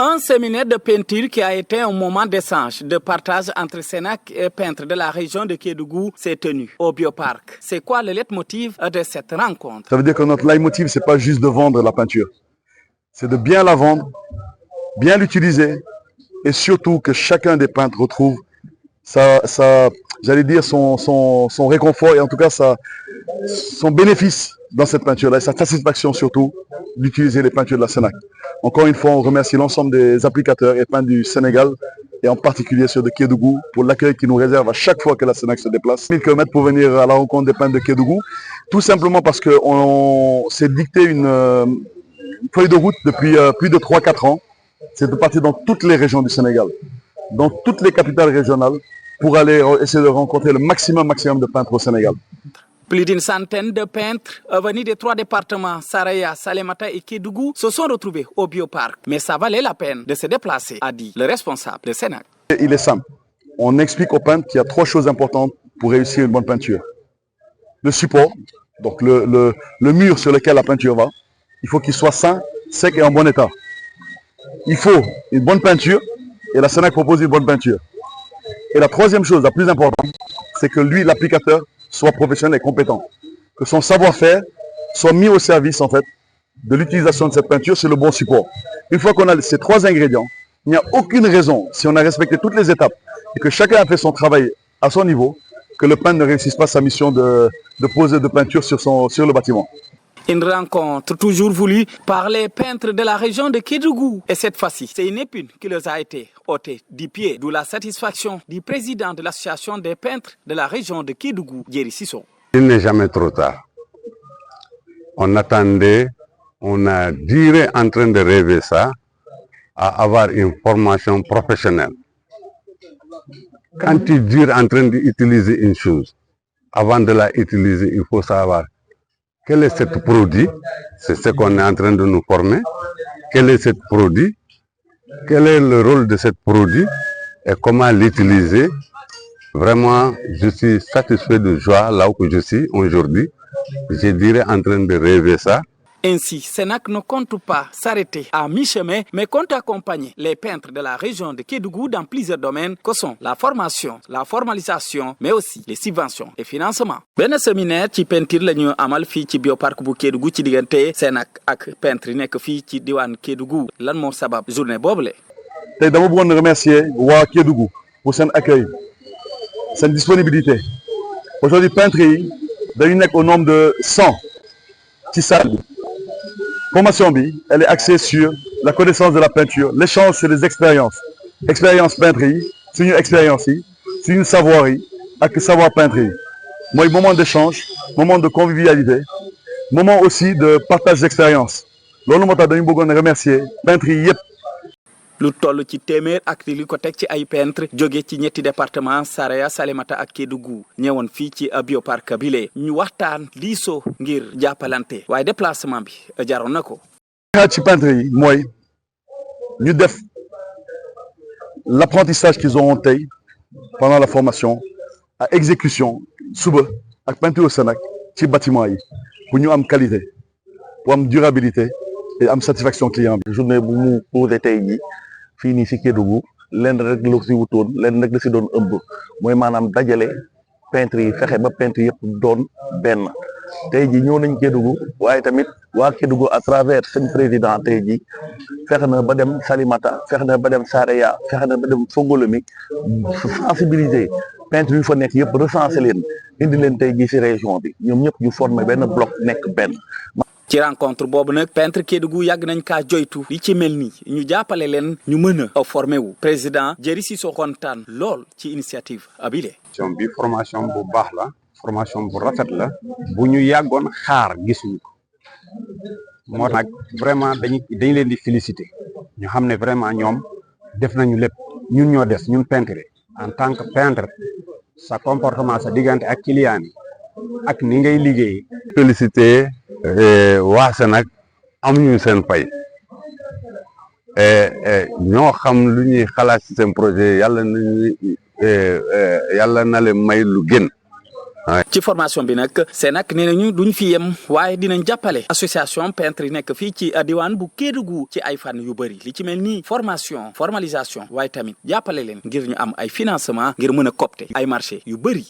Un séminaire de peinture qui a été un moment d'échange, de partage entre Sénac et peintres de la région de Kédougou s'est tenu au Bioparc. C'est quoi le leitmotiv de cette rencontre? Ça veut dire que notre leitmotiv, c'est pas juste de vendre la peinture. C'est de bien la vendre, bien l'utiliser et surtout que chacun des peintres retrouve j'allais dire son réconfort et en tout cas son bénéfice dans cette peinture-là et sa satisfaction surtout d'utiliser les peintures de la Sénac. Encore une fois, on remercie l'ensemble des applicateurs et peintres du Sénégal et en particulier ceux de Kédougou pour l'accueil qu'ils nous réservent à chaque fois que la Sénac se déplace. 1000 km pour venir à la rencontre des peintres de Kédougou, tout simplement parce qu'on s'est dicté une feuille de route depuis plus de 3-4 ans. C'est de partir dans toutes les régions du Sénégal, dans toutes les capitales régionales pour aller essayer de rencontrer le maximum de peintres au Sénégal. Plus d'une centaine de peintres venus des 3 départements, Saraya, Salémata et Kédougou, se sont retrouvés au Bioparc. Mais ça valait la peine de se déplacer, a dit le responsable de Sénac. Il est simple. On explique aux peintres qu'il y a 3 choses importantes pour réussir une bonne peinture. Le support, donc le mur sur lequel la peinture va, il faut qu'il soit sain, sec et en bon état. Il faut une bonne peinture et la Sénac propose une bonne peinture. Et la 3e chose, la plus importante, c'est que lui, l'applicateur, soit professionnel et compétent. Que son savoir-faire soit mis au service, en fait, de l'utilisation de cette peinture sur le bon support. Une fois qu'on a ces 3 ingrédients, il n'y a aucune raison, si on a respecté toutes les étapes et que chacun a fait son travail à son niveau, que le peintre ne réussisse pas sa mission de poser de peinture sur le bâtiment. Une rencontre toujours voulue par les peintres de la région de Kédougou. Et cette fois-ci, c'est une épine qui leur a été ôtée du pied, d'où la satisfaction du président de l'association des peintres de la région de Kédougou, Djeri Sisso. Il n'est jamais trop tard. On attendait, on a duré en train de rêver ça, à avoir une formation professionnelle. Quand tu dures en train d'utiliser une chose, avant de la utiliser, il faut savoir quel est ce produit, c'est ce qu'on est en train de nous former. Quel est ce produit, quel est le rôle de ce produit et comment l'utiliser. Vraiment, je suis satisfait de joie là où je suis aujourd'hui. Je dirais en train de rêver ça. Ainsi, Sénac ne compte pas s'arrêter à mi-chemin, mais compte accompagner les peintres de la région de Kédougou dans plusieurs domaines que sont la formation, la formalisation, mais aussi les subventions et financements. Ben séminaire ci peinture la ñu amal fii ci Bioparc bu Kédougou ci diggante Sénac ak peintre yi nekk fii ci diwaan Kédougou lan moo sabab journée boobule. Tey dama bëggoon remercier waa Kédougou pour son accueil, sa disponibilité. Aujourd'hui, peintres yi dañu nekk au nombre de 100 ci salle bi. Formation bi, elle est axée sur la connaissance de la peinture, l'échange sur les expériences. Expérience peintre yi, suñu expérience yi, suñu savoir yi ak savoir peintre yi. Mooy moment d'échange, moment de convivialité, moment aussi de partage d'expérience. Loolu moo tax dañu bëggoon remercier peintres yi yëpp. Lu toll ci téeméer ak li ko teg ci ay peintre jóge ci ñetti département Saraya, Salémata ak Kédougou ñëwoon fii ci Bioparc bile ñu waxtaan diisoo ngir jàppalante waaye déplacement bi jaroon na ko. ci peintre yi mooy ñu def l'apprentissage qu'ils auront tey pendant la formation à exécution suba ak peinture au Sénac ci bâtiment yi pour ñu am qualité pour am durabilité et am satisfaction client bi. Journée bu mu posé tey ji fii nii si Kédougou lenn rek la si wutoon lenn rek la si doon ëmb mooy maanaam dajale peintre yi fexe ba peintre yëpp doon benn tey ji ñëw nañ Kédougou waaye tamit waa Kédougou à travers seen président tey ji fexe na ba dem Salimata fexe na ba dem Saraya fexe na ba dem Fongolemi sensibiliser peintre yu fa nekk yëpp recenser leen indi leen tey ji si région bi ñoom ñëpp ñu former benn bloc nekk benn. ci rencontre boobu nag peintre Kédougou yàgg nañ kaa joytu li ci mel nii ñu jàppale leen ñu mën a formé wu président Djeri Sisso kontaan lool ci initiative abile. Bi formation bu baax la formation bu rafet la bu ñu yàggoon xaar gisuñu ko moo tax vraiment dañ leen di féliciter ñu xam ne vraiment ñoom def nañu lépp ñun ñoo des ñun peintre en tant que peintre sa comportement sa diggante ak client yi ak ni ngay liggéey. féliciter waa Sénac amuñu seen fay ñoo xam lu ñuy xalaat ci seen projet yàlla na leen may lu gën ci formation bi nag Sénac nee nañu duñ fi yem waaye dinañ jàppale association peintre yi nekk fii ci diwaan bu Kédougou ci ay fànn yu bëri li ci mel ni formation formalisation waaye tamit jàppale leen ngir ñu am ay financement ngir mën a copter ay marché yu bëri.